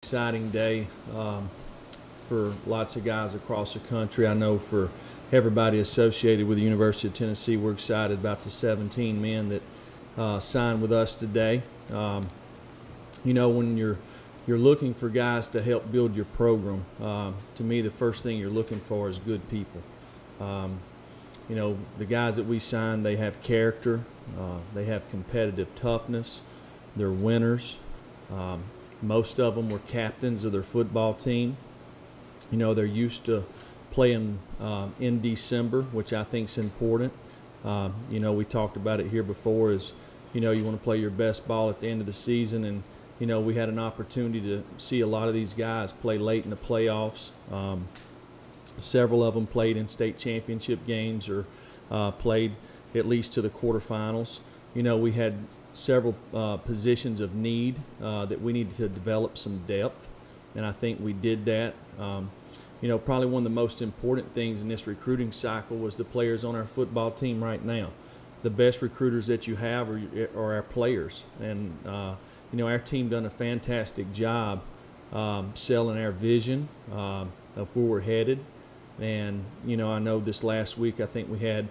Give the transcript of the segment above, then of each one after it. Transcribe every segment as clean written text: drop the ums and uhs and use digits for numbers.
Exciting day for lots of guys across the country. I know for everybody associated with the University of Tennessee, we're excited about the 17 men that signed with us today. You know, when you're looking for guys to help build your program, to me the first thing you're looking for is good people. You know, the guys that we signed, they have character, they have competitive toughness, they're winners. Most of them were captains of their football team. You know, they're used to playing in December, which I think is important. You know, we talked about it here before is, you know, you want to play your best ball at the end of the season. And, you know, we had an opportunity to see a lot of these guys play late in the playoffs. Several of them played in state championship games or played at least to the quarterfinals. You know, we had several positions of need that we needed to develop some depth, and I think we did that. You know, probably one of the most important things in this recruiting cycle was the players on our football team right now. The best recruiters that you have are our players, and you know, our team done a fantastic job selling our vision of where we're headed. And you know, I know this last week I think we had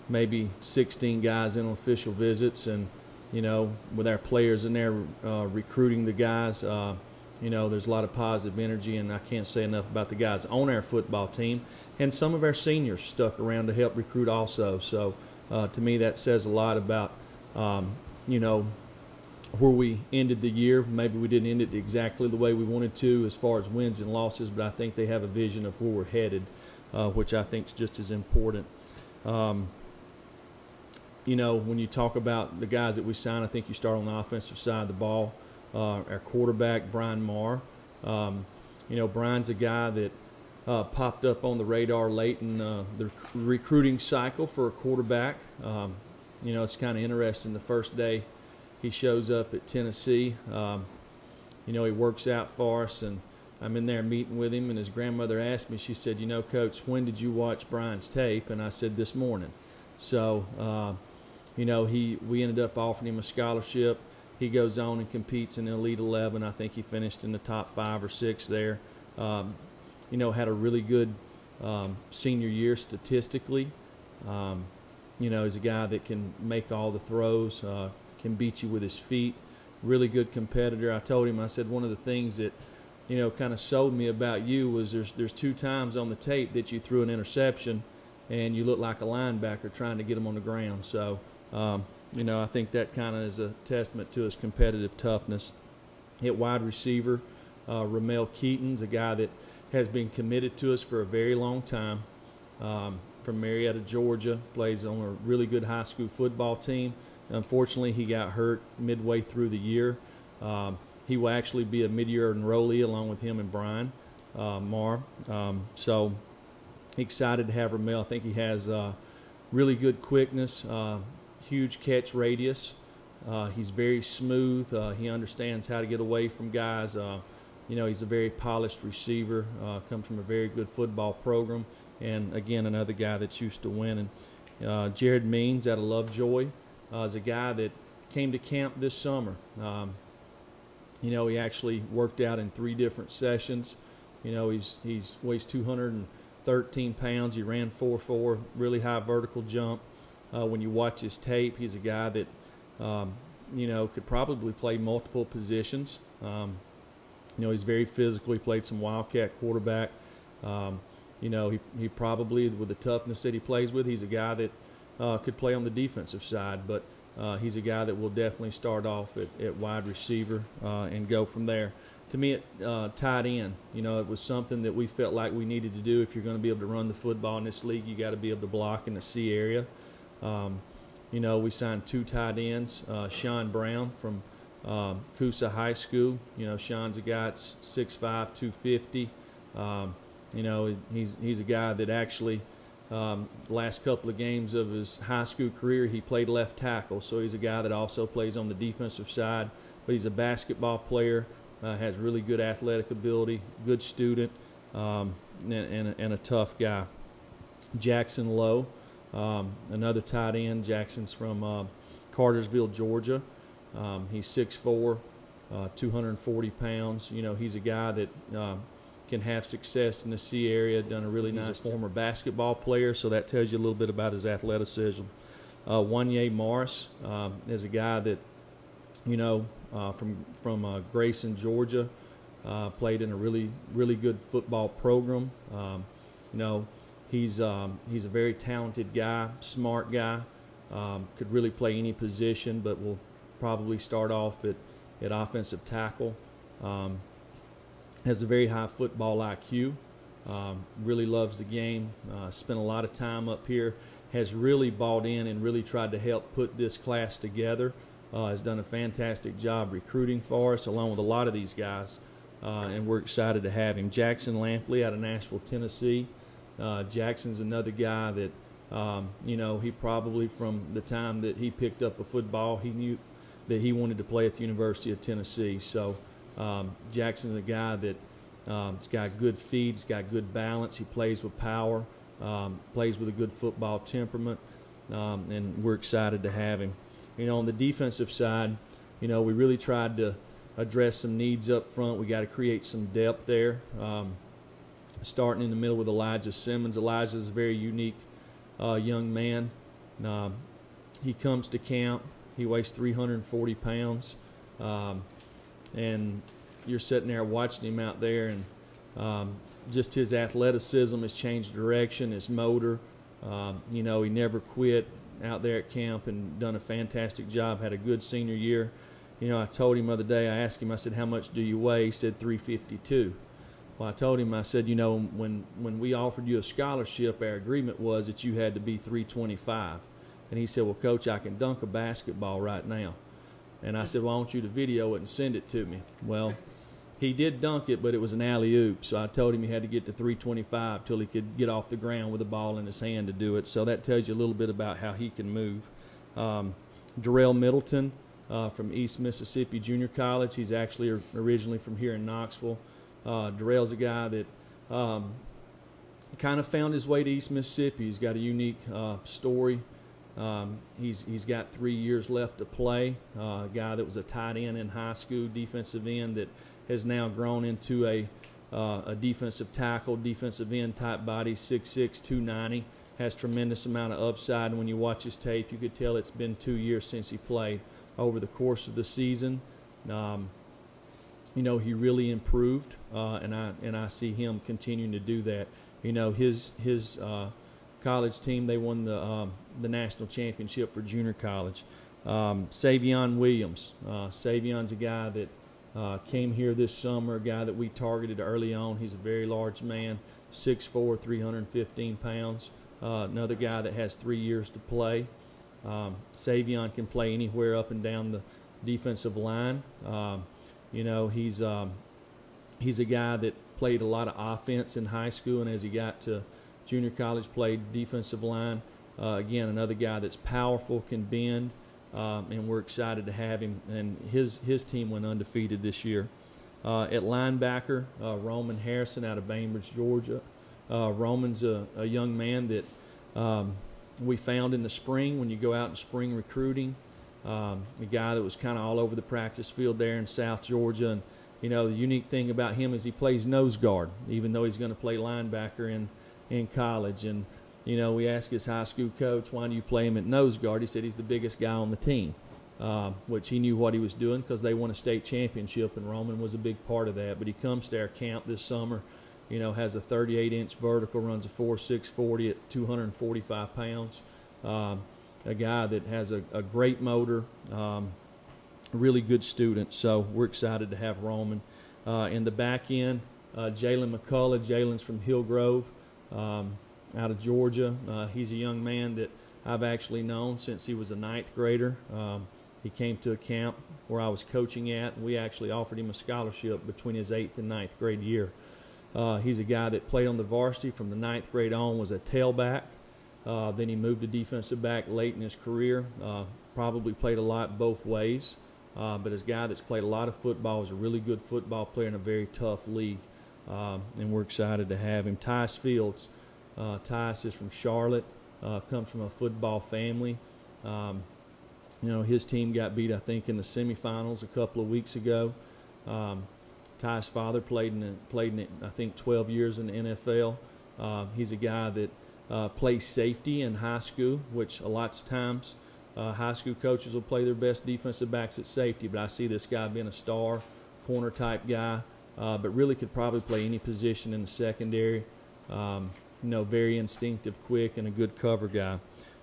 maybe 16 guys in on official visits, and you know, with our players in there recruiting the guys, you know, there's a lot of positive energy, and I can't say enough about the guys on our football team. And some of our seniors stuck around to help recruit also. So to me that says a lot about you know, where we ended the year. Maybe we didn't end it exactly the way we wanted to as far as wins and losses, but I think they have a vision of where we're headed, which I think is just as important. You know, when you talk about the guys that we signed, I think you start on the offensive side of the ball. Our quarterback, Brian Marr. You know, Brian's a guy that popped up on the radar late in the recruiting cycle for a quarterback. You know, it's kind of interesting. The first day he shows up at Tennessee, you know, he works out for us, and I'm in there meeting with him, and his grandmother asked me, she said, you know, Coach, when did you watch Brian's tape? And I said, this morning. So, you know, we ended up offering him a scholarship. He goes on and competes in the Elite 11. I think he finished in the top 5 or 6 there. You know, had a really good senior year statistically. You know, he's a guy that can make all the throws, can beat you with his feet, really good competitor. I told him, I said, one of the things that, you know, kind of sold me about you was there's 2 times on the tape that you threw an interception and you look like a linebacker trying to get him on the ground. So, you know, I think that kind of is a testament to his competitive toughness. At wide receiver, Ramel Keaton's a guy that has been committed to us for a very long time. From Marietta, Georgia, plays on a really good high school football team. Unfortunately, he got hurt midway through the year. He will actually be a mid-year enrollee along with him and Brian Marr. So excited to have Ramel. I think he has really good quickness, huge catch radius. He's very smooth. He understands how to get away from guys. You know, he's a very polished receiver, comes from a very good football program, and again, another guy that's used to winning. Jared Means out of Lovejoy is a guy that came to camp this summer. You know, he actually worked out in 3 different sessions. You know, he's weighs 213 pounds. He ran 4.4, really high vertical jump. When you watch his tape, he's a guy that, you know, could probably play multiple positions. You know, he's very physical. He played some Wildcat quarterback. You know, he probably, with the toughness that he plays with, he's a guy that could play on the defensive side, but he's a guy that will definitely start off at wide receiver and go from there. To me, at tight end, you know, it was something that we felt like we needed to do. If you're going to be able to run the football in this league, you got to be able to block in the C area. You know, we signed 2 tight ends. Sean Brown from Coosa High School. You know, Sean's a guy that's 6'5", 250. You know, he's a guy that actually last couple of games of his high school career, he played left tackle. So he's a guy that also plays on the defensive side. But he's a basketball player, has really good athletic ability, good student, and a tough guy. Jackson Lowe, another tight end. Jackson's from Cartersville, Georgia. He's 6'4", 240 pounds. You know, he's a guy that can have success in the C area, done a really nice former basketball player, so that tells you a little bit about his athleticism. Wanye Morris is a guy that, you know, from Grayson, Georgia, played in a really good football program. You know, he's a very talented guy, smart guy, could really play any position, but will probably start off at offensive tackle. Has a very high football IQ, really loves the game, spent a lot of time up here, has really bought in and really tried to help put this class together, has done a fantastic job recruiting for us along with a lot of these guys, and we're excited to have him. Jackson Lampley out of Nashville, Tennessee. Jackson's another guy that, you know, he probably from the time that he picked up a football, he knew that he wanted to play at the University of Tennessee. So Jackson's a guy that he's got good feet, he's got good balance, he plays with power, plays with a good football temperament, and we're excited to have him. You know, on the defensive side, you know, we really tried to address some needs up front. We got to create some depth there. Starting in the middle with Elijah Simmons. Elijah is a very unique young man. He comes to camp. He weighs 340 pounds. And you're sitting there watching him out there, and just his athleticism has changed direction, his motor. You know, he never quit out there at camp and done a fantastic job, had a good senior year. You know, I told him the other day, I asked him, I said, how much do you weigh? He said 352. Well, I told him, I said, you know, when we offered you a scholarship, our agreement was that you had to be 325. And he said, well, Coach, I can dunk a basketball right now. And I said, well, I want you to video it and send it to me. Well, he did dunk it, but it was an alley-oop. So I told him he had to get to 325 till he could get off the ground with the ball in his hand to do it. So that tells you a little bit about how he can move. Darrell Middleton from East Mississippi Junior College. He's actually originally from here in Knoxville. Darrell's a guy that kind of found his way to East Mississippi. He's got a unique story. He's got 3 years left to play. A guy that was a tight end in high school, defensive end, that has now grown into a defensive tackle, defensive end type body, 6'6", 290. Has tremendous amount of upside, and when you watch his tape, you could tell it's been 2 years since he played. Over the course of the season, you know, he really improved, and I see him continuing to do that. You know, his college team, they won the national championship for junior college. Savion Williams. Savion's a guy that came here this summer, a guy that we targeted early on. He's a very large man, 6'4", 315 pounds. Another guy that has 3 years to play. Savion can play anywhere up and down the defensive line. You know, he's a guy that played a lot of offense in high school, and as he got to junior college, played defensive line. Again, another guy that's powerful, can bend, and we're excited to have him. And his team went undefeated this year. At linebacker, Roman Harrison out of Bainbridge, Georgia. Roman's a young man that we found in the spring when you go out in spring recruiting. A guy that was kind of all over the practice field there in South Georgia. And, you know, the unique thing about him is he plays nose guard, even though he's going to play linebacker in college. And, you know, we asked his high school coach, why do you play him at nose guard? He said he's the biggest guy on the team, which he knew what he was doing because they won a state championship, and Roman was a big part of that. But he comes to our camp this summer, you know, has a 38-inch vertical, runs a 4.6 40 at 245 pounds. A guy that has a great motor, really good student. So we're excited to have Roman. In the back end, Jalen McCullough. Jalen's from Hillgrove, out of Georgia. He's a young man that I've actually known since he was a 9th grader. He came to a camp where I was coaching at, and we actually offered him a scholarship between his 8th and 9th grade year. He's a guy that played on the varsity from the 9th grade on, was a tailback. Then he moved to defensive back late in his career. Probably played a lot both ways. But as a guy that's played a lot of football, is a really good football player in a very tough league. And we're excited to have him. Tyus Fields. Tyus is from Charlotte, comes from a football family. You know, his team got beat, I think, in the semifinals a couple of weeks ago. Ty's father played in I think 12 years in the NFL. He's a guy that plays safety in high school, which a lot of times high school coaches will play their best defensive backs at safety, but I see this guy being a star, corner type guy, but really could probably play any position in the secondary. Very instinctive, quick, and a good cover guy.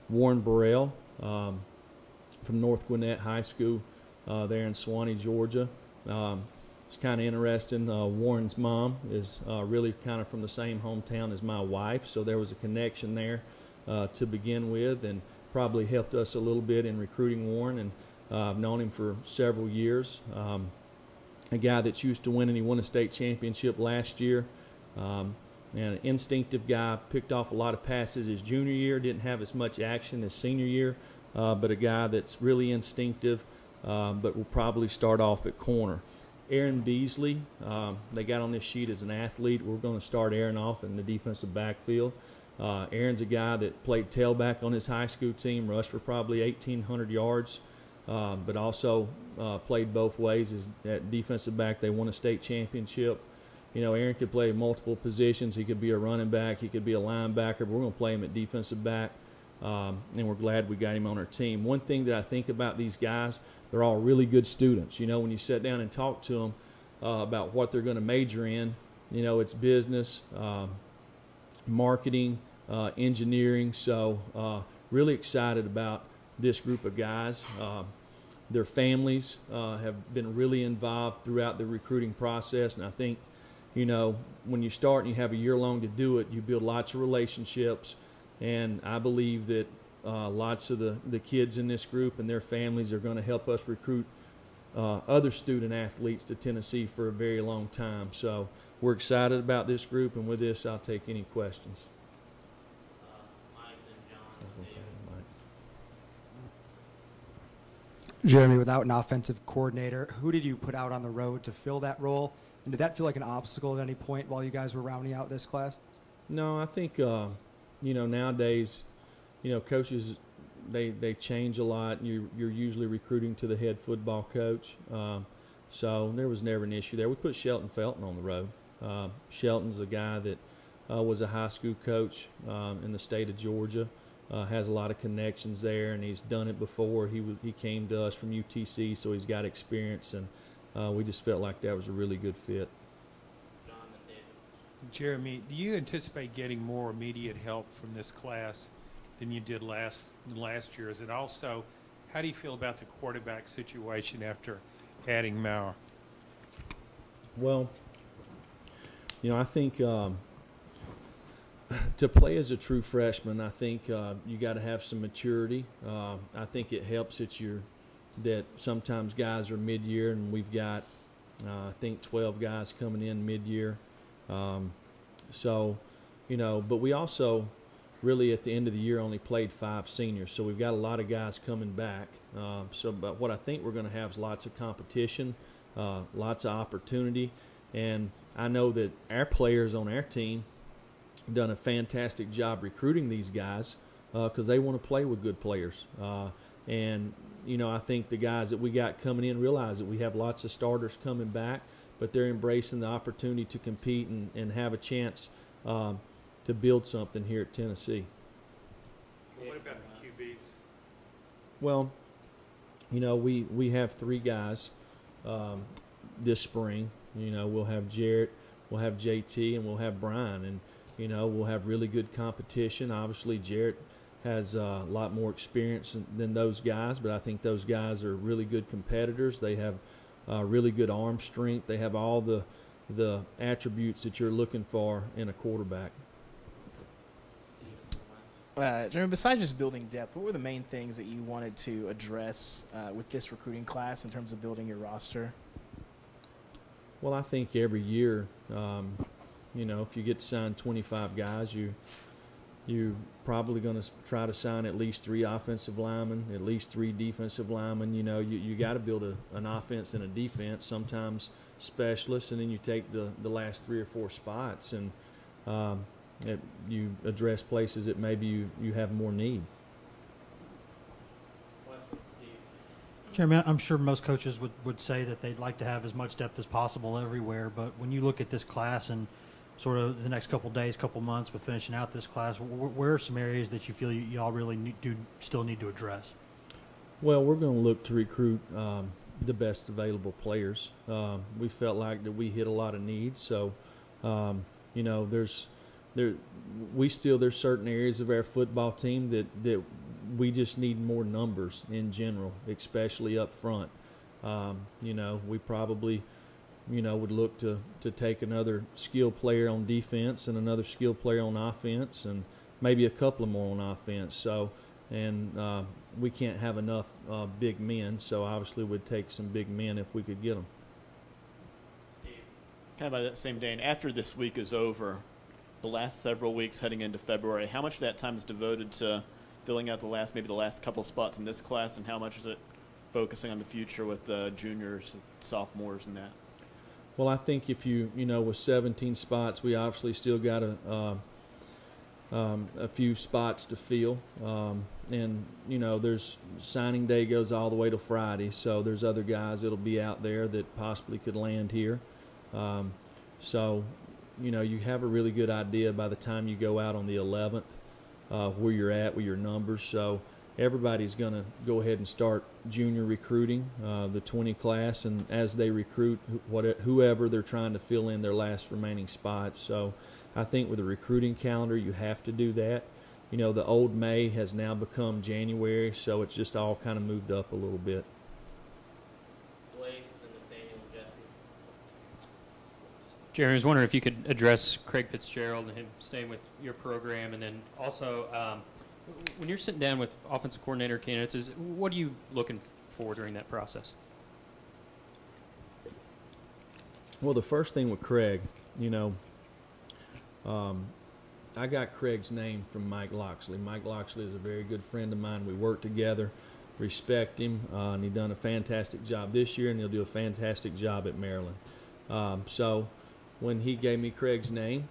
Warren Burrell from North Gwinnett High School there in Suwanee, Georgia. It's kind of interesting. Warren's mom is really kind of from the same hometown as my wife, so there was a connection there to begin with, and probably helped us a little bit in recruiting Warren, and I've known him for several years. A guy that's used to winning. He won a state championship last year. And an instinctive guy, picked off a lot of passes his junior year, didn't have as much action as senior year, but a guy that's really instinctive, but will probably start off at corner. Aaron Beasley, they got on this sheet as an athlete. We're going to start Aaron off in the defensive backfield. Aaron's a guy that played tailback on his high school team, rushed for probably 1,800 yards, but also played both ways at defensive back. They won a state championship. Aaron could play multiple positions. He could be a running back. He could be a linebacker, but we're going to play him at defensive back, and we're glad we got him on our team. One thing that I think about these guys, they're all really good students. When you sit down and talk to them about what they're going to major in, it's business, marketing, engineering. So really excited about this group of guys. Their families have been really involved throughout the recruiting process, and I think when you start and you have a year long to do it, you build lots of relationships, and I believe that lots of the kids in this group and their families are going to help us recruit other student athletes to Tennessee for a very long time. So we're excited about this group, and with this, I'll take any questions. Mike, then John, and David. Jeremy, without an offensive coordinator, who did you put out on the road to fill that role? And did that feel like an obstacle at any point while you guys were rounding out this class? No, I think, nowadays, coaches, they change a lot. You're usually recruiting to the head football coach. So there was never an issue there. We put Shelton Felton on the road. Shelton's a guy that was a high school coach in the state of Georgia. Has a lot of connections there, and he's done it before. He came to us from UTC, so he's got experience, and we just felt like that was a really good fit. John and David. Jeremy, do you anticipate getting more immediate help from this class than you did last year? Is it also, how do you feel about the quarterback situation after adding Maurer? Well, I think to play as a true freshman, I think you got to have some maturity. I think it helps that sometimes guys are mid-year, and we've got I think 12 guys coming in mid-year. But we also really at the end of the year only played 5 seniors, so we've got a lot of guys coming back. But what I think we're going to have is lots of competition, lots of opportunity, and I know that our players on our team done a fantastic job recruiting these guys because they want to play with good players. I think the guys that we got coming in realize that we have lots of starters coming back, but they're embracing the opportunity to compete and have a chance to build something here at Tennessee. What about the QBs? Well, we have 3 guys this spring. We'll have Jarrett, we'll have JT, and we'll have Brian, and we'll have really good competition. Obviously, Jarrett has a lot more experience than those guys, but I think those guys are really good competitors. They have really good arm strength. They have all the attributes that you're looking for in a quarterback. Jeremy, besides just building depth, what were the main things that you wanted to address with this recruiting class in terms of building your roster? Well, I think every year, if you get to sign 25 guys, you're probably going to try to sign at least 3 offensive linemen, at least 3 defensive linemen. You got to build an offense and a defense, sometimes specialists, and then you take the last 3 or 4 spots and you address places that maybe you have more need. Wesley, Steve. Jeremy, I'm sure most coaches would say that they'd like to have as much depth as possible everywhere, but when you look at this class and sort of the next couple days, couple months with finishing out this class, where are some areas that you feel y'all really do still need to address? Well, we're going to look to recruit the best available players. We felt like that we hit a lot of needs, so you know, there's certain areas of our football team that we just need more numbers in general, especially up front. You know, we probably, you know, would look to take another skilled player on defense and another skilled player on offense and maybe a couple of more on offense. So, and we can't have enough big men, so obviously we'd take some big men if we could get them. Steve. Kind of by that same day, and after this week is over, the last several weeks heading into February, how much of that time is devoted to filling out maybe the last couple spots in this class, and how much is it focusing on the future with juniors, sophomores, and that? Well, I think if you know, with 17 spots, we obviously still got a few spots to fill, and you know, there's signing day goes all the way to Friday, so there's other guys that'll be out there that possibly could land here. So, you know, you have a really good idea by the time you go out on the 11th where you're at with your numbers. So everybody's going to go ahead and start junior recruiting, the 20 class, and as they recruit whoever they're trying to fill in their last remaining spots. So I think with the recruiting calendar, you have to do that. You know, the old May has now become January, so it's just all kind of moved up a little bit. Blake and Nathaniel and Jesse. Jeremy, I was wondering if you could address Craig Fitzgerald and him staying with your program, and then also when you're sitting down with offensive coordinator candidates, what are you looking for during that process? Well, the first thing with Craig, you know, I got Craig's name from Mike Loxley. Mike Loxley is a very good friend of mine. We work together, respect him, and he's done a fantastic job this year, and he'll do a fantastic job at Maryland. So when he gave me Craig's name,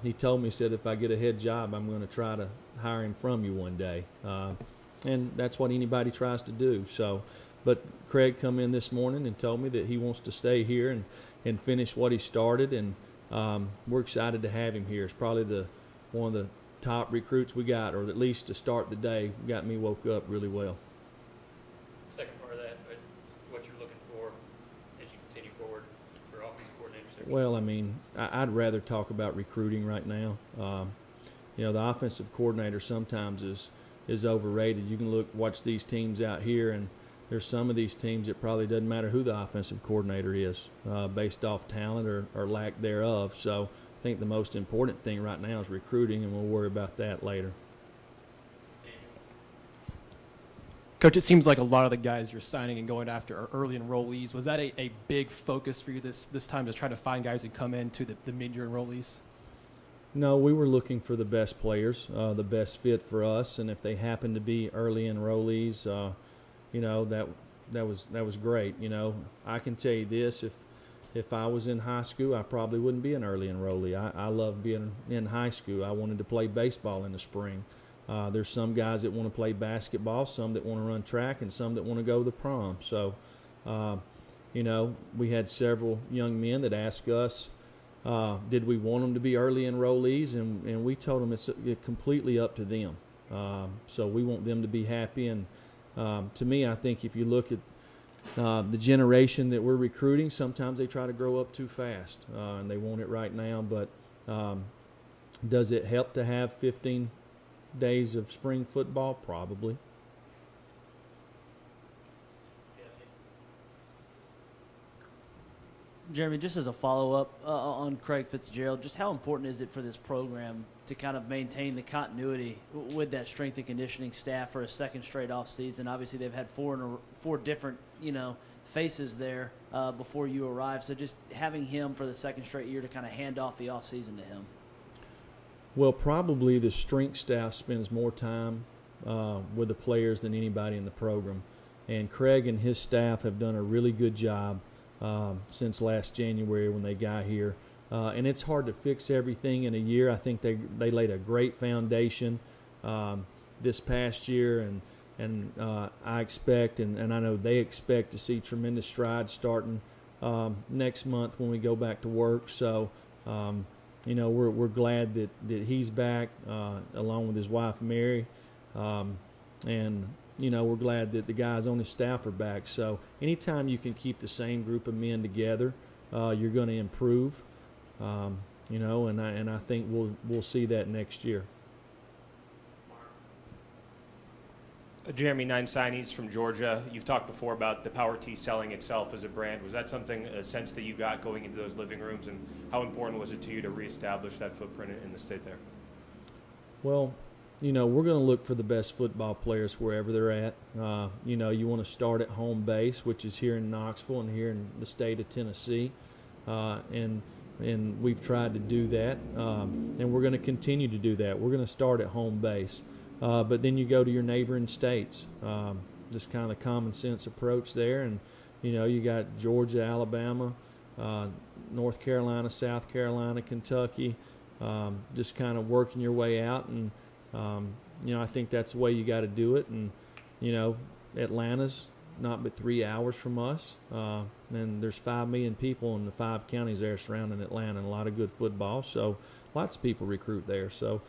he told me, he said, if I get a head job, I'm going to try to hire him from you one day. And that's what anybody tries to do. So, but Craig come in this morning and told me that he wants to stay here and finish what he started, and we're excited to have him here. It's probably one of the top recruits we got, or at least to start the day, got me woke up really well. Second part of that, what you're looking for as you continue forward for offensive coordinators? Well, I mean, I'd rather talk about recruiting right now. You know, the offensive coordinator sometimes is overrated. You can watch these teams out here, and there's some of these teams it probably doesn't matter who the offensive coordinator is, based off talent or lack thereof. So I think the most important thing right now is recruiting, and we'll worry about that later. Coach, it seems like a lot of the guys you're signing and going after are early enrollees. Was that a big focus for you this time, to try to find guys who come into the mid-year enrollees? No, we were looking for the best players, the best fit for us, and if they happen to be early enrollees, you know, that was great. You know, I can tell you this: if I was in high school, I probably wouldn't be an early enrollee. I love being in high school. I wanted to play baseball in the spring. There's some guys that want to play basketball, some that want to run track, and some that want to go to the prom. So, you know, we had several young men that asked us, did we want them to be early enrollees, and we told them it's completely up to them. So we want them to be happy, and to me, I think if you look at the generation that we're recruiting, sometimes they try to grow up too fast, and they want it right now. But does it help to have 15 days of spring football? Probably. Jeremy, just as a follow-up on Craig Fitzgerald, just how important is it for this program to kind of maintain the continuity with that strength and conditioning staff for a second straight off season? Obviously, they've had four different, you know, faces there before you arrived. So just having him for the second straight year to kind of hand off the off season to him. Well, probably the strength staff spends more time with the players than anybody in the program, and Craig and his staff have done a really good job since last January when they got here. And it's hard to fix everything in a year. I think they laid a great foundation this past year, and I expect, and I know they expect to see tremendous strides starting next month when we go back to work. So, you know, we're glad that he's back along with his wife Mary, and you know, we're glad that the guys on his staff are back. So anytime you can keep the same group of men together, you're going to improve. You know, and I think we'll see that next year. Jeremy, 9 signees from Georgia. You've talked before about the Power T selling itself as a brand. Was that something, a sense that you got going into those living rooms, and how important was it to you to reestablish that footprint in the state there? Well, you know, we're going to look for the best football players wherever they're at. You know, you want to start at home base, which is here in Knoxville and here in the state of Tennessee, and we've tried to do that, and we're going to continue to do that. We're going to start at home base. But then you go to your neighboring states, just kind of common sense approach there. And, you know, you got Georgia, Alabama, North Carolina, South Carolina, Kentucky, just kind of working your way out. And, you know, I think that's the way you got to do it. And, you know, Atlanta's not but 3 hours from us. And there's 5 million people in the 5 counties there surrounding Atlanta, and a lot of good football. So lots of people recruit there. So,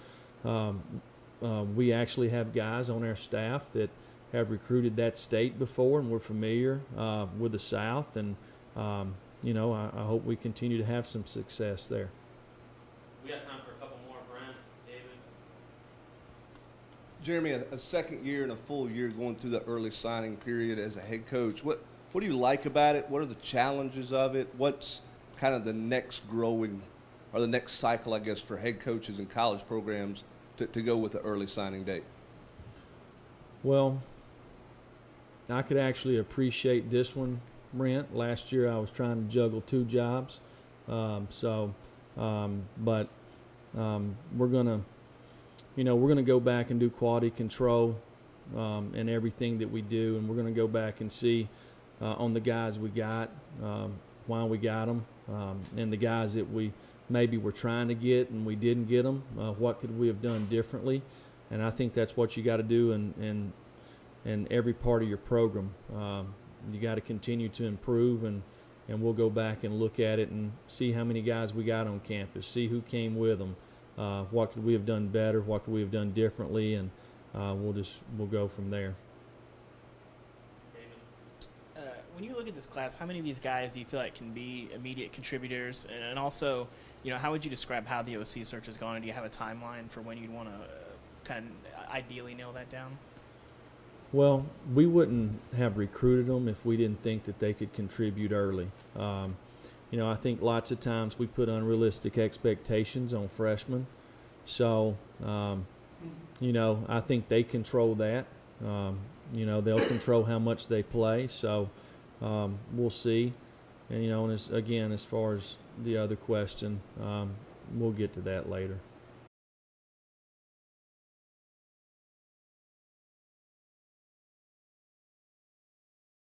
we actually have guys on our staff that have recruited that state before, and we're familiar with the South. And, you know, I hope we continue to have some success there. We got time for a couple more. Brian, David. Jeremy, a second year and a full year going through the early signing period as a head coach. What do you like about it? What are the challenges of it? What's kind of the next growing or the next cycle, I guess, for head coaches in college programs to go with the early signing date? Well, I could actually appreciate this one, Brent. Last year I was trying to juggle 2 jobs. But we're gonna go back and do quality control in everything that we do, and we're gonna go back and see on the guys we got, why we got them, and the guys that we maybe we're trying to get and we didn't get them. What could we have done differently? And I think that's what you got to do in every part of your program. You got to continue to improve, and we'll go back and look at it and see how many guys we got on campus, see who came with them, what could we have done better, what could we have done differently, and we'll go from there. When you look at this class, how many of these guys do you feel like can be immediate contributors? And also, you know, how would you describe how the OC search has gone? And do you have a timeline for when you'd want to kind of ideally nail that down? Well, we wouldn't have recruited them if we didn't think that they could contribute early. You know, I think lots of times we put unrealistic expectations on freshmen. So, you know, I think they control that. You know, they'll control how much they play. So, we'll see. And, you know, and as far as the other question, we'll get to that later.